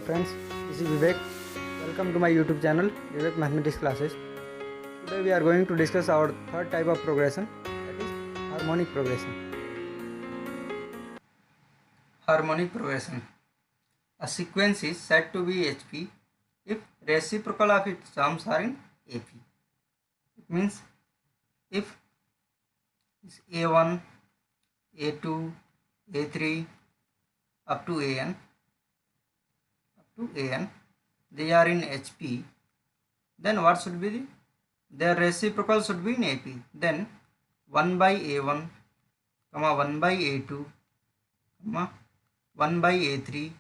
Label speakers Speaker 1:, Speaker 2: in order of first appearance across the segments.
Speaker 1: friends, this is Vivek. Welcome to my YouTube channel Vivek Mathematics Classes. Today we are going to discuss our third type of progression, that is harmonic progression. Harmonic progression. A sequence is said to be HP if reciprocal of its terms are in AP. It means if A1, A2, A3 up to AN, they are in HP, then what should be their reciprocal should be in AP. Then 1 by A1, 1 by A2, 1 by A3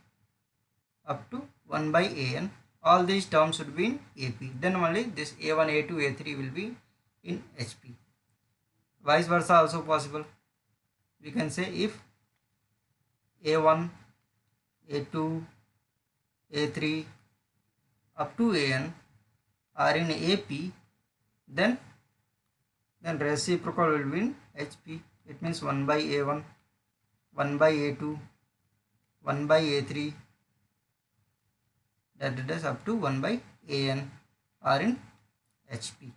Speaker 1: up to 1 by AN, all these terms should be in AP. Then only this A1, A2, A3 will be in HP. Vice versa also possible. We can say if A1, A2, A3 up to AN are in AP, then reciprocal will be in HP. It means 1 by A1, 1 by A2, 1 by A3, that is up to 1 by AN are in HP.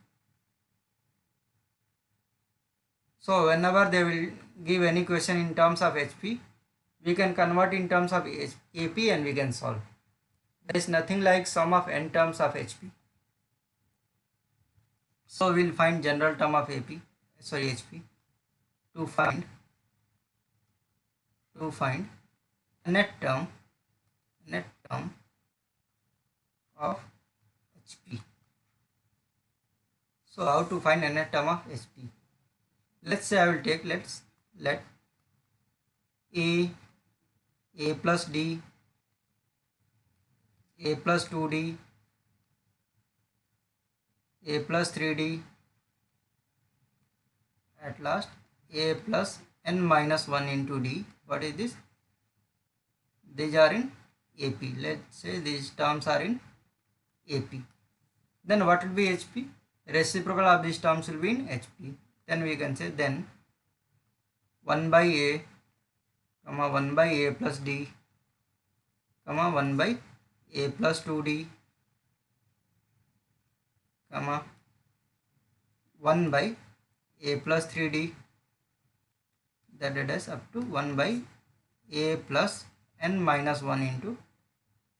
Speaker 1: So whenever they will give any question in terms of HP, we can convert in terms of AP and we can solve. There is nothing like sum of n terms of HP. So we will find general term of HP to find net term of HP. So how to find net term of HP? Let's say I will take let A plus D, A plus 2D, A plus 3D, at last A plus n minus 1 into D. What is this? These are in AP. Let's say these terms are in AP. Then what will be HP? Reciprocal of these terms will be in HP. Then we can say then 1 by A, 1 by A plus D, 1 by A plus 2D, 1 by A plus 3D, that is up to 1 by A plus n minus 1 into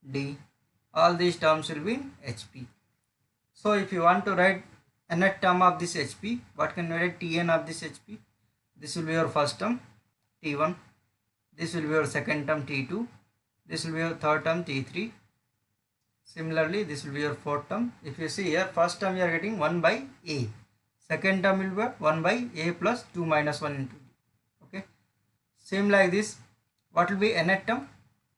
Speaker 1: D. All these terms will be in HP. So if you want to write a net term of this HP, what can you write? Tn of this HP. This will be your first term T1. This will be your second term T2. This will be your third term T3. Similarly, this will be your fourth term. If you see here, first term you are getting 1 by A. Second term will be 1 by A plus 2 minus 1 into D. Okay. Same like this. What will be a net term?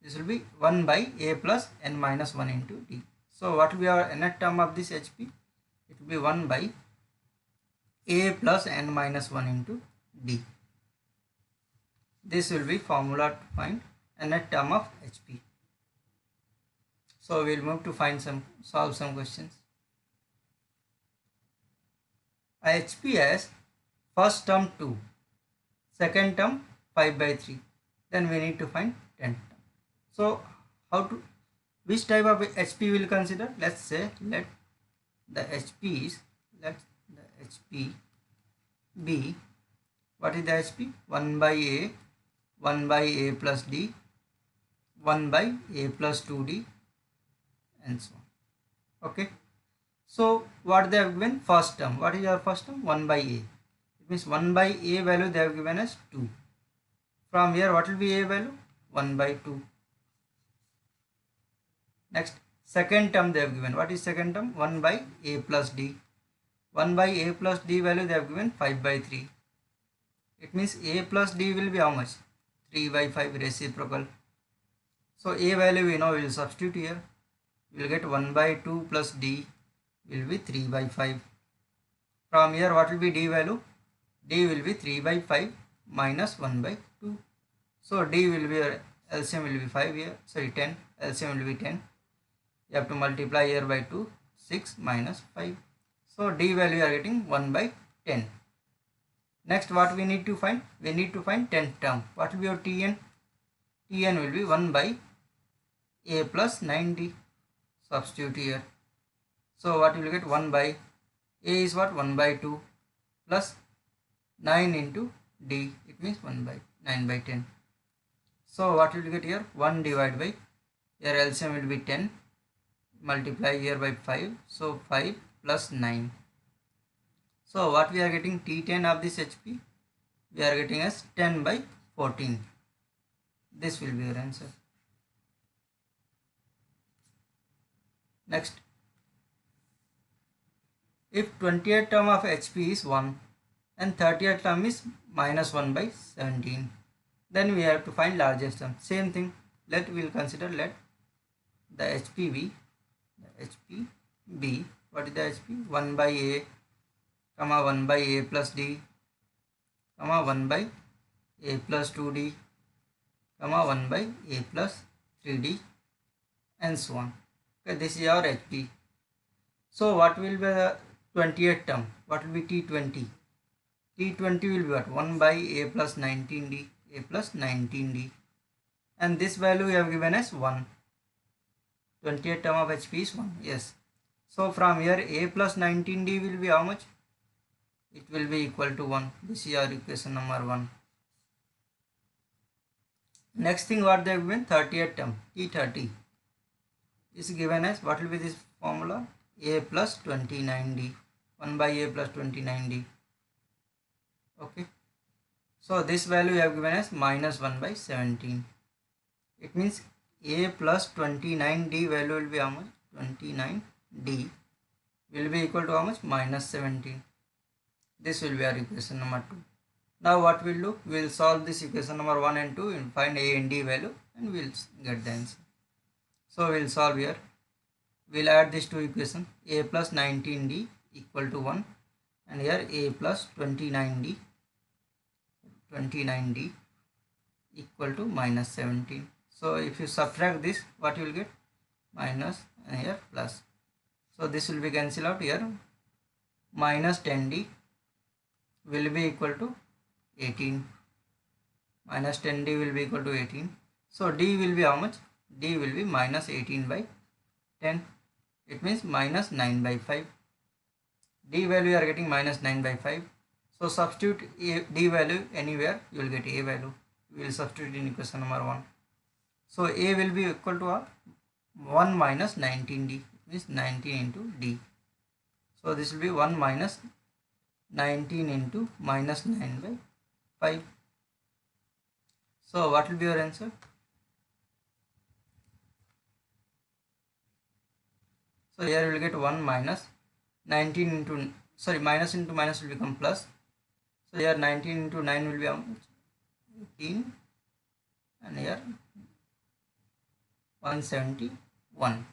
Speaker 1: This will be 1 by A plus n minus 1 into D. So what will be our net term of this HP? It will be 1 by A plus n minus 1 into D. This will be formula to find a net term of HP. So we will move to solve some questions. A HP has first term 2, second term 5 by 3. Then we need to find 10th term. So which type of HP will consider? Let's say let the HP be, what is the HP? 1 by A, 1 by A plus D, 1 by A plus 2D, and so on. Okay. So what they have given? First term. What is your first term? 1 by A. It means 1 by A value they have given as 2. From here what will be A value? 1 by 2. Next, second term they have given. What is second term? 1 by A plus D. 1 by A plus D value they have given 5 by 3. It means A plus D will be how much? 3 by 5 reciprocal. So A value we know, we will substitute here. We will get 1 by 2 plus D will be 3 by 5. From here what will be D value? D will be 3 by 5 minus 1 by 2. So D will be, LCM will be 5 here, 10. LCM will be 10. You have to multiply here by 2, 6 minus 5. So D value you are getting 1 by 10. Next what we need to find? We need to find 10th term. What will be your Tn? Tn will be 1 by a plus 9d. Substitute here. So what you will get? 1 by a is what? 1 by 2 plus 9 into d. It means 1 by 9 by 10. So what you will get here? 1 divided by, here LCM will be 10, multiply here by 5. So 5 plus 9. So what we are getting? T10 of this HP we are getting as 10 by 14. This will be your answer. Next, if 20th term of HP is 1 and 30th term is minus 1 by 17, then we have to find largest term. Same thing, let the HP be, what is the HP? 1 by a, comma 1 by a plus d, comma 1 by a plus 2d, comma 1 by a plus 3d, and so on. Okay, this is our HP. So what will be the 20th term? What will be T20? T20 will be what? 1 by a plus 19d, a plus 19d, and this value we have given as 1. 20th term of HP is 1. Yes. So from here a plus 19d will be how much? It will be equal to 1. This is our equation number 1. Next thing, what they have given? 30th term, T30 is given as, what will be this formula? A plus 29d, 1 by a plus 29d. Okay. So this value we have given as minus 1 by 17. It means a plus 29d value will be how much? 29d will be equal to how much? Minus 17. This will be our equation number 2. Now what we'll do? We'll solve this equation number 1 and 2 and find a and d value, and we'll get the answer. So we'll solve here. We'll add these two equations. A plus 19d equal to 1, and here a plus 29d equal to minus 17. So if you subtract this, what you will get? Minus, and here plus. So this will be cancelled out here. Minus 10d will be equal to 18. Minus 10d will be equal to 18. So d will be how much? D will be minus 18 by 10. It means minus 9 by 5. D value you are getting minus 9 by 5. So substitute D value anywhere, you will get A value. We will substitute in equation number 1. So A will be equal to 1 minus 19D. It means 19 into D. So this will be 1 minus 19 into minus 9 by 5. So what will be your answer? So here we will get 1 minus 19 into, sorry, minus into minus will become plus. So here 19 into 9 will be 18, and here 171.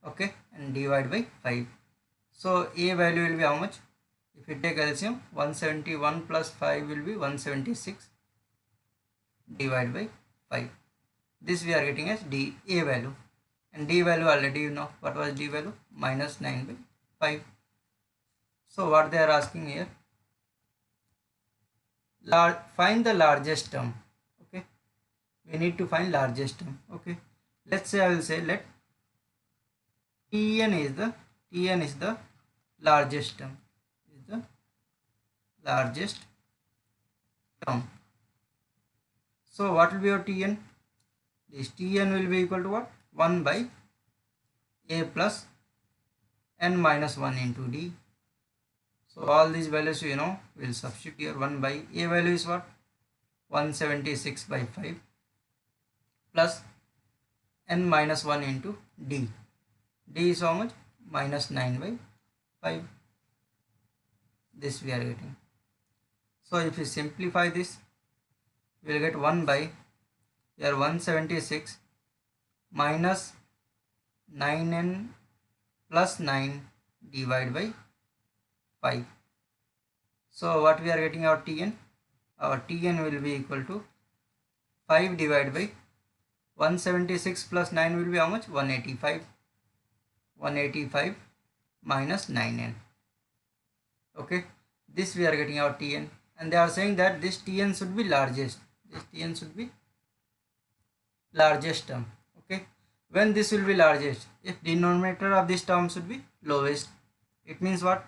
Speaker 1: Okay, and divide by 5. So A value will be how much? If you take LCM, 171 plus 5 will be 176 divided by 5. This we are getting as D, A value. And D value already you know. What was D value? Minus 9 by 5. So what they are asking here? Find the largest term. Okay. We need to find largest term. Okay. Let's say I will say let Tn is the largest term. Is the largest term. So what will be your Tn? This Tn will be equal to what? 1 by a plus n minus 1 into d. So all these values you know, we'll substitute here. 1 by a value is what? 176 by 5 plus n minus 1 into d. D is how much? Minus 9 by 5. This we are getting. So if you simplify this, we will get 1 by here 176 minus 9n plus 9 divided by 5. So what we are getting our Tn? Our Tn will be equal to 5 divided by 176 plus 9 will be how much? 185. 185 minus 9n. Okay, this we are getting our Tn, and they are saying that this Tn should be largest. This Tn should be largest term. Okay, when this will be largest, if denominator of this term should be lowest, it means what,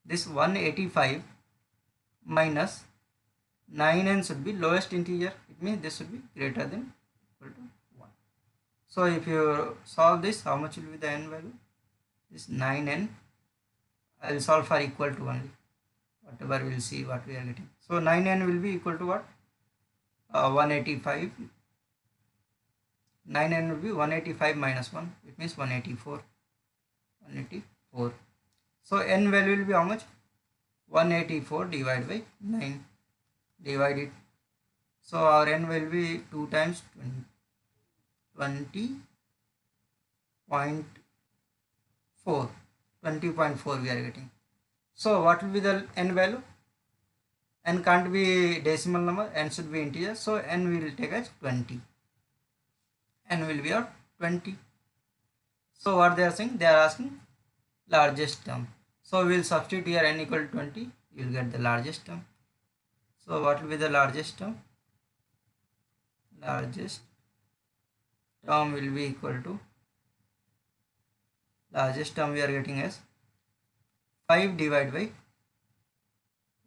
Speaker 1: this 185 minus 9n should be lowest integer, it means this should be greater than equal to 1. So if you solve this, how much will be the n value? This 9n, I will solve for equal to only, whatever we will see what we are getting. So 9n will be equal to what, 185. 9n will be 185 minus 1, it means 184. 184. So n value will be how much? 184 divided by 9. Divide it. So our n will be 2 times 20.4. 20.4 we are getting. So what will be the n value? N can't be decimal number, n should be integer. So n we will take as 20. N will be our 20. So what they are saying? They are asking largest term. So we will substitute here n equal to 20. You will get the largest term. So what will be the largest term? Largest term will be equal to, largest term we are getting as 5 divided by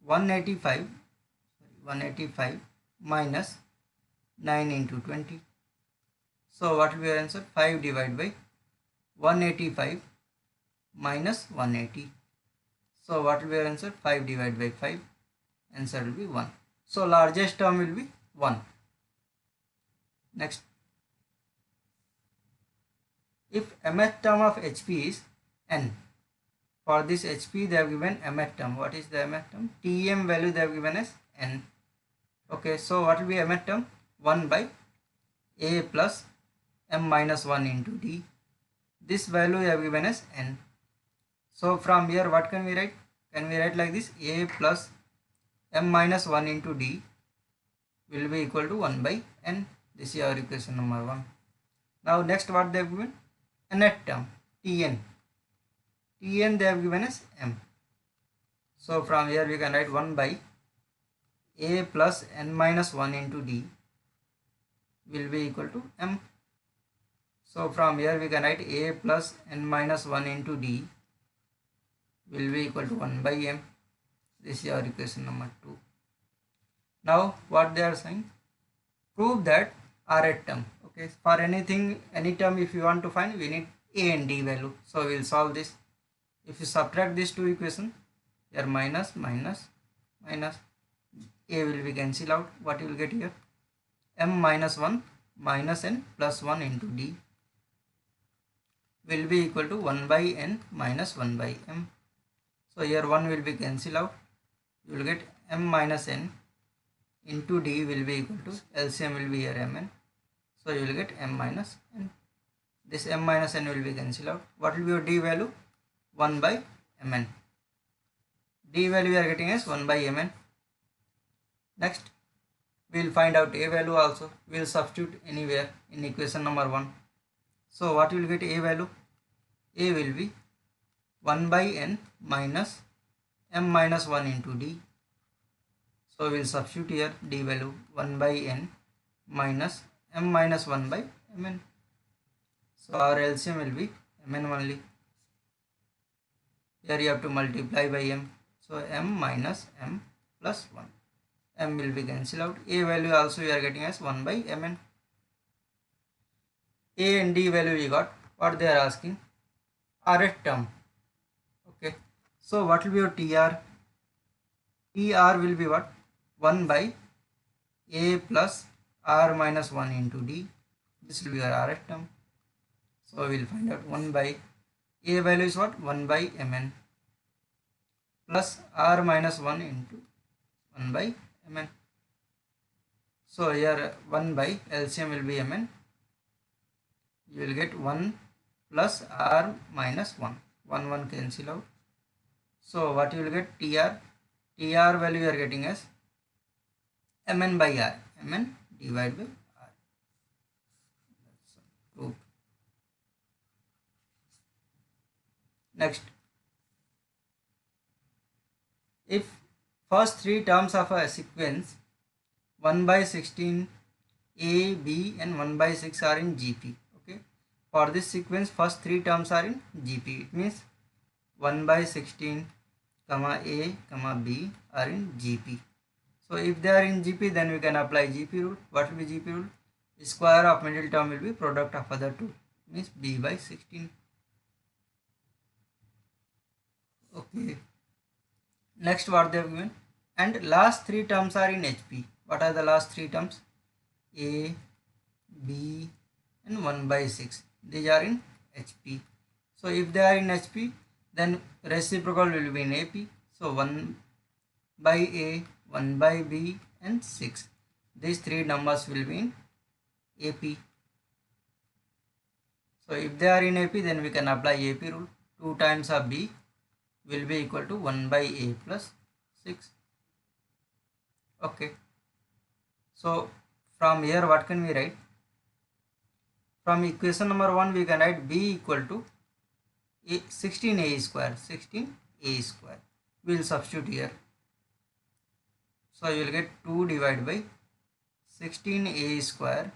Speaker 1: 185 minus 9 into 20. So what will be our answer? 5 divided by 185 minus 180. So what will be our answer? 5 divided by 5. Answer will be 1. So largest term will be 1. Next, if mth term of HP is n, for this HP they have given mth term. What is the mth term? Tm value they have given as n. Okay, so what will be mth term? 1 by a plus m minus 1 into d. This value they have given as n. So from here what can we write? Can we write like this? A plus m minus 1 into d will be equal to 1 by n. This is our equation number 1. Now next what they have given? Nth term, Tn. Tn they have given as m. So from here we can write 1 by a plus n minus 1 into d will be equal to m. So from here we can write a plus n minus 1 into d will be equal to 1 by m. This is our equation number 2. Now what they are saying? Prove that Rth term. Okay, for anything, any term if you want to find, we need a and d value. So we will solve this. If you subtract these two equations, here minus minus minus, a will be cancelled out. What you will get here? M minus 1 minus n plus 1 into d will be equal to 1 by n minus 1 by m. So here 1 will be cancelled out. You will get m minus n into d will be equal to, LCM will be here mn. So you will get m minus n. This m minus n will be cancelled out. What will be your d value? 1 by mn. D value we are getting as 1 by mn. Next, we will find out a value also. We will substitute anywhere in equation number 1. So what you will get a value? A will be 1 by n minus m minus 1 into d. So we will substitute here d value 1 by n minus m minus 1 by mn. So our LCM will be mn only. Here you have to multiply by m. So m minus m plus 1. M will be cancelled out. A value also we are getting as 1 by mn. A and d value we got. What they are asking? Rth term. Okay. So what will be your TR? TR will be what? 1 by a plus r minus 1 into d. This will be our Rth term. So we will find out 1 by a value is what? 1 by mn plus r minus 1 into 1 by mn. So here 1 by LCM will be mn. You will get 1 plus r minus 1. 1 cancel out. So what you will get? TR. TR value you are getting as mn by r. Mn divided by r. Proof. Next, if first three terms of a sequence 1 by 16, A, B and 1 by 6 are in GP. Okay. For this sequence, first 3 terms are in GP. It means 1 by 16, comma A, comma B are in GP. So if they are in GP, then we can apply GP rule. What will be GP rule? Square of middle term will be product of other two, means B by 16. Okay. Next, what they have given? And last 3 terms are in HP. What are the last 3 terms? A, B and 1 by 6. These are in HP. So if they are in HP, then reciprocal will be in AP. So 1 by A, 1 by B and 6. These 3 numbers will be in AP. So if they are in AP, then we can apply AP rule. 2 times of B will be equal to 1 by A plus 6. Okay. So from here what can we write? From equation number 1 we can write B equal to 16A square. 16A square. We will substitute here. So you will get 2 divided by 16A square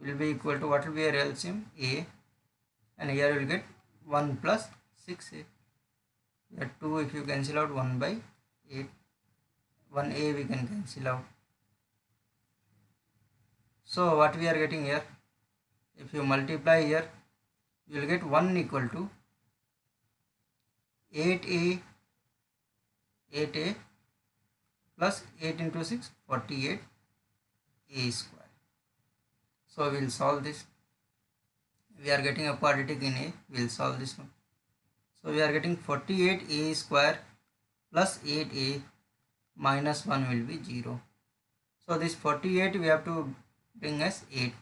Speaker 1: will be equal to, what will be a LCM? A, and here you will get 1 plus 6A. Here 2 if you cancel out, 1 by 8. 1A we can cancel out. So what we are getting here? If you multiply here, you will get 1 equal to 8A plus 8 into 6, 48A square. So we will solve this. We are getting a quadratic in A. We will solve this one. So we are getting 48A square plus 8A minus 1 will be 0. So this 48 we have to bring as 8.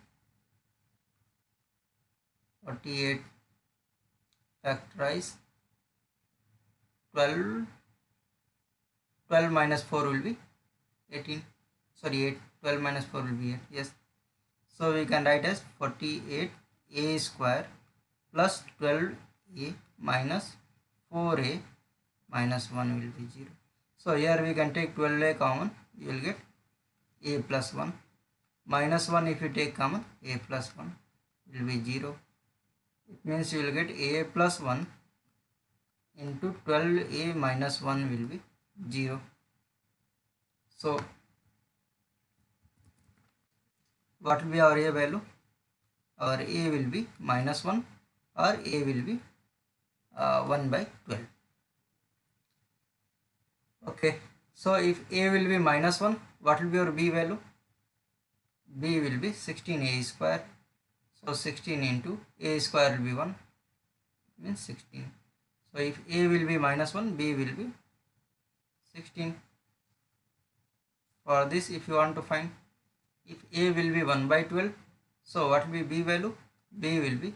Speaker 1: 48 factorize 12 minus 4 will be 18. Sorry, 8. 12 minus 4 will be 8. Yes. So we can write as 48A square plus 12A minus 4A minus 1 will be 0. So here we can take 12A common. You will get A plus 1. Minus 1 if you take common, A plus 1 will be 0. It means you will get A plus 1 into 12A minus 1 will be 0. So what will be our A value? Our A will be minus 1 or A will be 1 by 12. Okay. So if A will be minus 1, what will be your B value? B will be 16A square. So 16 into A square will be 1, means 16. So if A will be minus 1, B will be 16. For this, if you want to find, if A will be 1 by 12, so what will be B value? B will be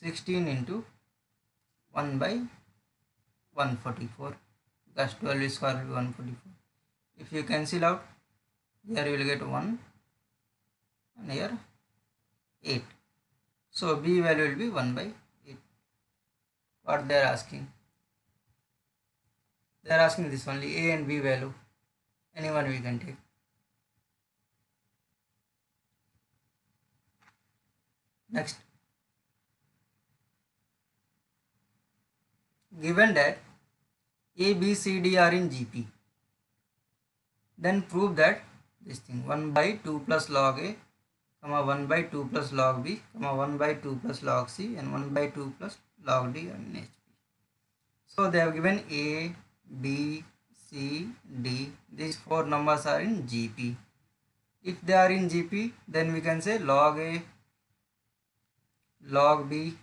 Speaker 1: 16 into 1 by 144, because 12 square will be 144. If you cancel out, here you will get 1 and here 8. So B value will be 1 by 8. What they are asking? They are asking this only, A and B value. Anyone we can take. Next. Given that A, B, C, D are in GP, then prove that this thing 1 by 2 plus log A, 1 by 2 plus log B, 1 by 2 plus log C and 1 by 2 plus log D are in HP. So they have given A, B, C, D. These 4 numbers are in GP. If they are in GP, then we can say log A, log B,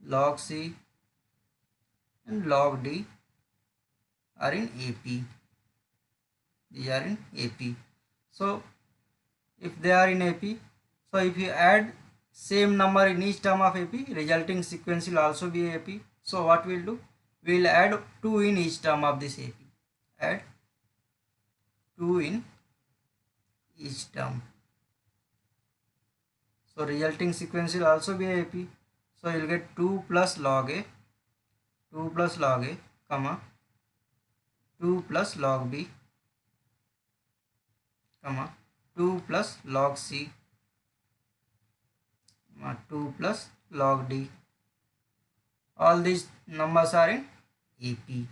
Speaker 1: log C and log D are in AP. These are in AP. So if they are in AP, so if you add same number in each term of AP, resulting sequence will also be AP. So what we'll do? We'll add 2 in each term of this AP. Add 2 in each term. So resulting sequence will also be AP. So you'll get 2 plus log A, 2 plus log A, comma 2 plus log B, comma 2 plus log C, 2 plus log D. All these numbers are in AP,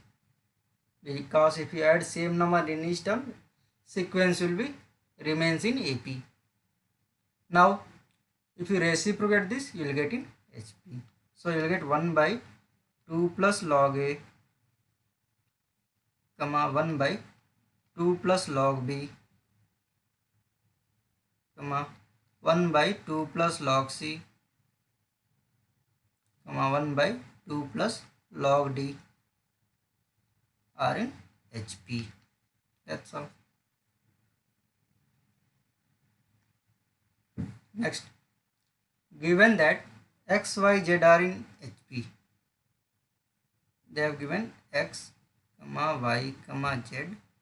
Speaker 1: because if you add same number in each term, sequence will be remains in AP. Now if you reciprocate this, you will get in HP. So you will get 1 by 2 plus log A, comma 1 by 2 plus log B, comma 1 by 2 plus log C, comma 1 by 2 plus log D are in HP. That's all. Next, given that x, y, z are in HP, they have given x, y, z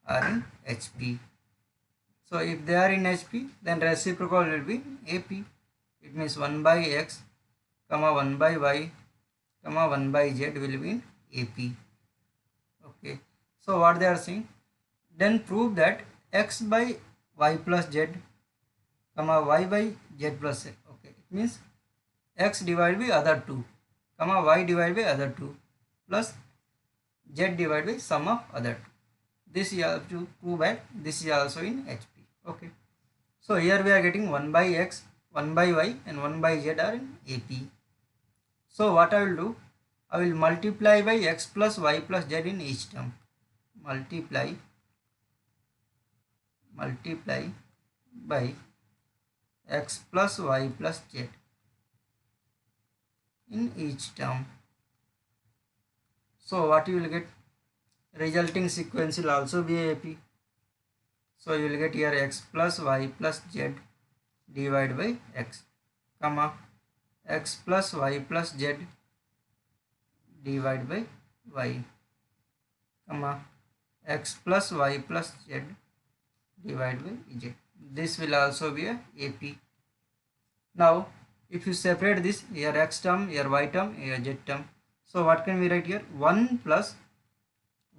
Speaker 1: are in HP. So if they are in HP, then reciprocal will be AP. It means 1 by x, 1 by y, 1 by z will be in AP. Okay. So what they are saying? Then prove that x by y plus z, y by z plus z. Okay. It means x divided by other two, y divided by other two, plus z divided by sum of other two. This you have to prove that this is also in HP. Okay. So here we are getting 1 by x, 1 by y and 1 by z are in AP. So what I will do? I will multiply by x plus y plus z in each term. Multiply by x plus y plus z in each term. So what you will get? Resulting sequence will also be AP. So you will get here x plus y plus z divided by x, x plus y plus z divided by y, x plus y plus z divided by z. This will also be a AP. Now if you separate this, here x term, here y term, here z term. So what can we write here? 1 plus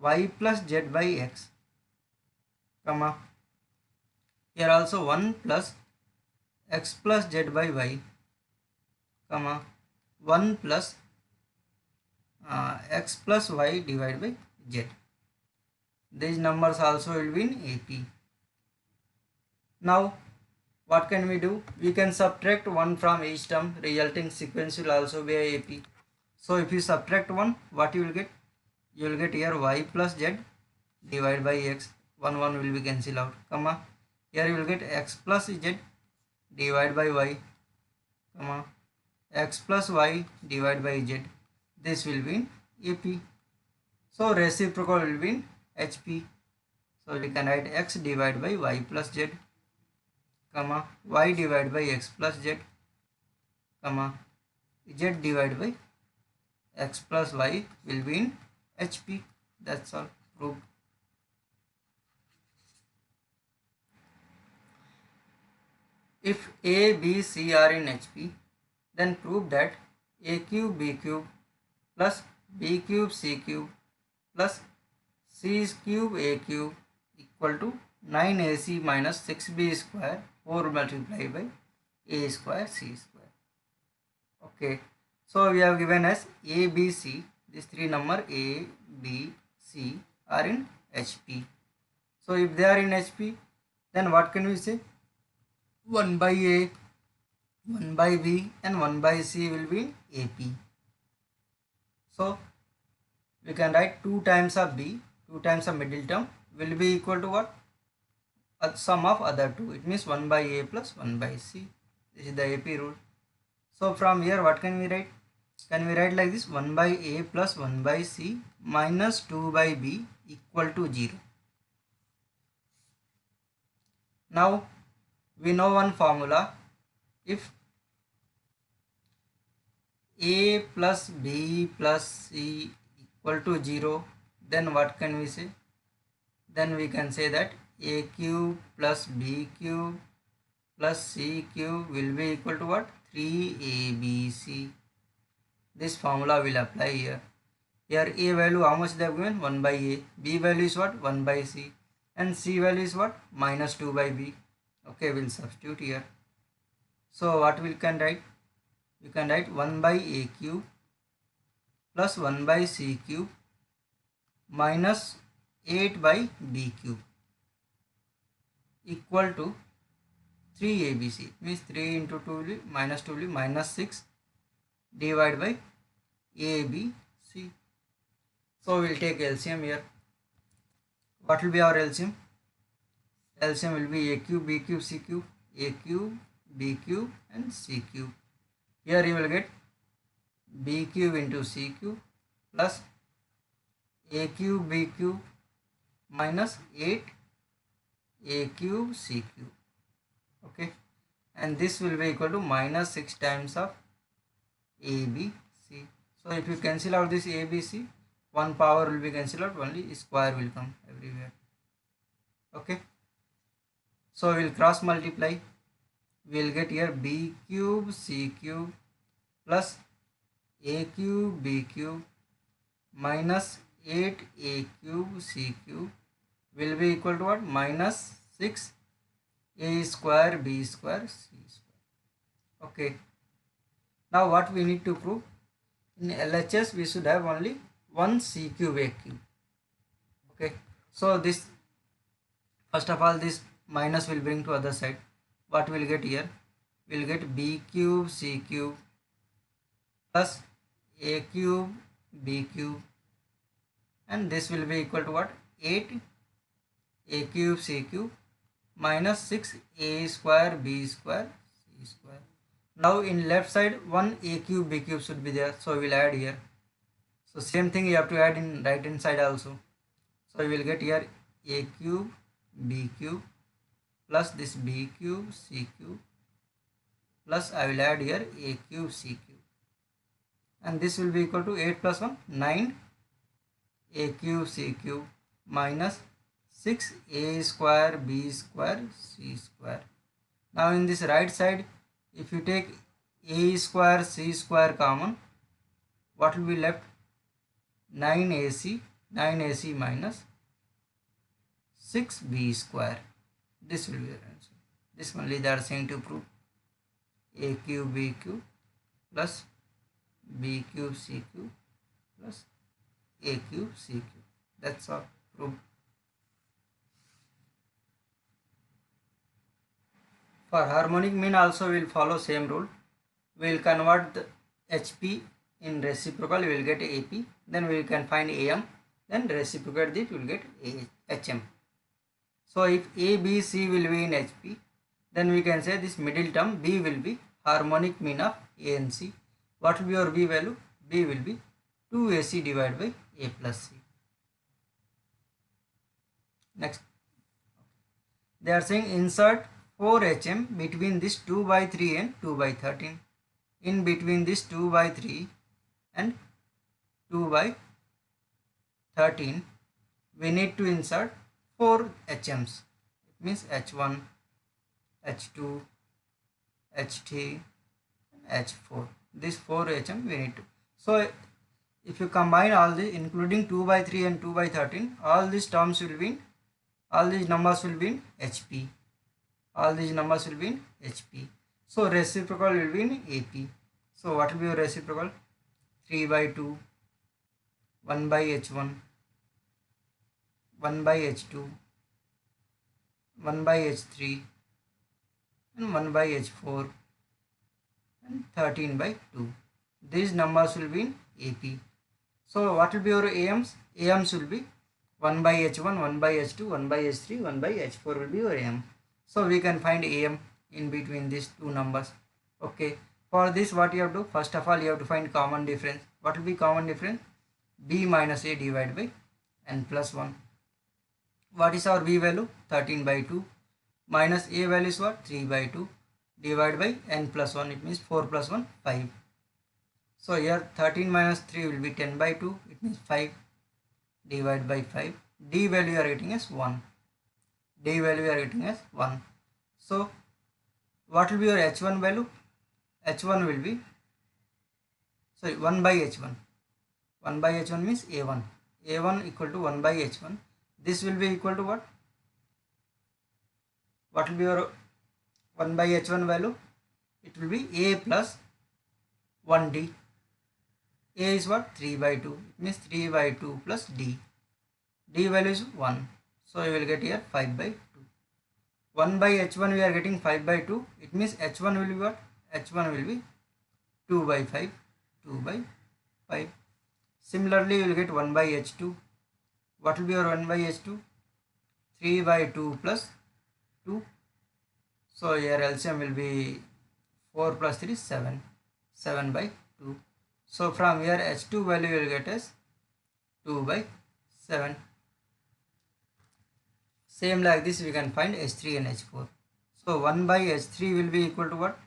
Speaker 1: y plus z by x, here also 1 plus x plus z by y, 1 plus x plus y divided by z. These numbers also will be in AP. Now what can we do? We can subtract 1 from each term. Resulting sequence will also be a AP. So if you subtract 1, what you will get? You will get here y plus z divided by x. 1 will be cancelled out, here you will get x plus z divided by y, x plus y divided by z. This will be in AP. So reciprocal will be in HP. So we can write x divided by y plus z, y divided by x plus z, z divided by x plus y will be in HP. That's all proved. If A, B, C are in HP, then prove that A cube B cube plus B cube C cube plus C cube A cube equal to 9AC minus 6B square 4 multiplied by A square C square. Okay. So we have given as A, B, C. These three number A, B, C are in HP. So if they are in HP, then what can we say? 1 by A, 1 by B and 1 by C will be in AP. So we can write 2 times of B, 2 times of middle term will be equal to what? Sum of other two. It means 1 by A plus 1 by C. This is the AP rule. So from here what can we write? Can we write like this? 1 by A plus 1 by C minus 2 by B equal to 0. Now we know one formula. If A plus B plus C equal to 0, then what can we say? Then we can say that A cube plus B cube plus C cube will be equal to what? 3ABC. This formula will apply here. Here A value how much they have given? 1 by A. B value is what? 1 by C. And C value is what? Minus 2 by B. Okay, we'll substitute here. So what we can write? We can write 1 by a cube plus 1 by c cube minus 8 by b cube equal to 3abc. Means 3 into 2 will be minus 2 will be minus 6 divided by abc. So we'll take LCM here. What will be our LCM? LCM will be a cube, b cube, c cube, a cube, b cube and c cube. Here you will get b cube into c cube plus a cube b cube minus 8 a cube c cube. Okay, and this will be equal to minus 6 times of abc. So if you cancel out this abc, one power will be cancelled out, only square will come everywhere. Okay, so we will cross multiply. We will get here b cube c cube plus a cube b cube minus 8a cube c cube will be equal to what? Minus 6 a square b square c square. Okay, now what we need to prove? In LHS we should have only one c cube a cube. Okay, so this, first of all, this minus will bring to other side. What we'll get here? We'll get b cube c cube plus a cube b cube, and this will be equal to what? 8 a cube c cube minus 6 a square b square c square. Now in left side one a cube b cube should be there, so we'll add here. So same thing you have to add in right hand side also. So we will get here a cube b cube plus this b cube c cube plus I will add here a cube c cube, and this will be equal to 8 plus 1 9 a cube c cube minus 6 a square b square c square. Now in this right side, if you take a square c square common, what will be left? 9ac minus 6b square. This will be the answer. This only they are saying to prove. A cube b cube plus b cube c cube plus a cube c cube. That's all. Proof. For harmonic mean also we will follow same rule. We will convert the HP in reciprocal, we will get AP. Then we can find AM. Then reciprocate this, we will get HM. So if A, B, C will be in HP, then we can say this middle term B will be harmonic mean of A and C. What will be your B value? B will be 2AC divided by A plus C. Next, they are saying insert 4HM between this 2 by 3 and 2 by 13. In between this 2 by 3 and 2 by 13, we need to insert 4 HMs. It means H1, H2, H3, and H4. These 4 HM we need to. So if you combine all these, including 2 by 3 and 2 by 13, all these terms will be in, all these numbers will be in HP. All these numbers will be in HP. So reciprocal will be in AP. So what will be your reciprocal? 3 by 2, 1 by H1, 1 by H2, 1 by H3, and 1 by H4, and 13 by 2. These numbers will be in AP. So what will be your AMs? AMs will be 1 by H1, 1 by H2, 1 by H3, 1 by H4 will be your AM. So we can find AM in between these two numbers. Okay. For this what you have to do? First of all you have to find common difference. What will be common difference? B minus A divided by N plus 1. What is our B value? 13 by 2. Minus A value is what? 3 by 2. Divided by N plus 1. It means 4 plus 1, 5. So here 13 minus 3 will be 10 by 2. It means 5. Divided by 5. D value you are getting as 1. D value you are getting as 1. So what will be your H1 value? H1 will be, sorry, 1 by H1. 1 by H1 means A1. A1 equal to 1 by H1. This will be equal to what? What will be your 1 by h1 value, it will be a plus 1d. A is what? 3 by 2. It means 3 by 2 plus d. D value is 1. So you will get here 5 by 2. 1 by h1 we are getting 5 by 2. It means h1 will be what? h1 will be 2 by 5. 2 by 5. Similarly, you will get 1 by h2. What will be your 1 by h2? 3 by 2 plus 2. So here LCM will be 4 plus 3 7. 7 by 2. So from here h2 value you will get as 2 by 7. Same like this we can find h3 and h4. So 1 by h3 will be equal to what?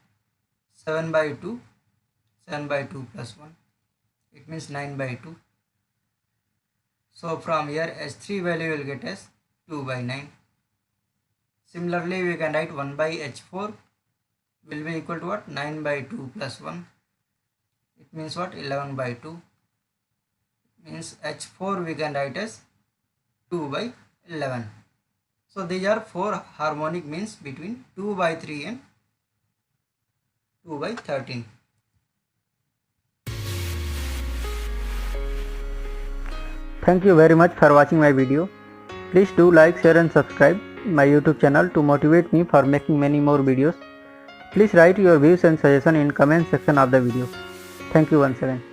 Speaker 1: 7 by 2. 7 by 2 plus 1. It means 9 by 2. So from here h3 value you will get as 2 by 9. Similarly we can write 1 by h4 will be equal to what? 9 by 2 plus 1. It means what? 11 by 2. Means h4 we can write as 2 by 11. So these are 4 harmonic means between 2 by 3 and 2 by 13.
Speaker 2: Thank you very much for watching my video. Please do like, share and subscribe my YouTube channel to motivate me for making many more videos. Please write your views and suggestions in comment section of the video. Thank you once again.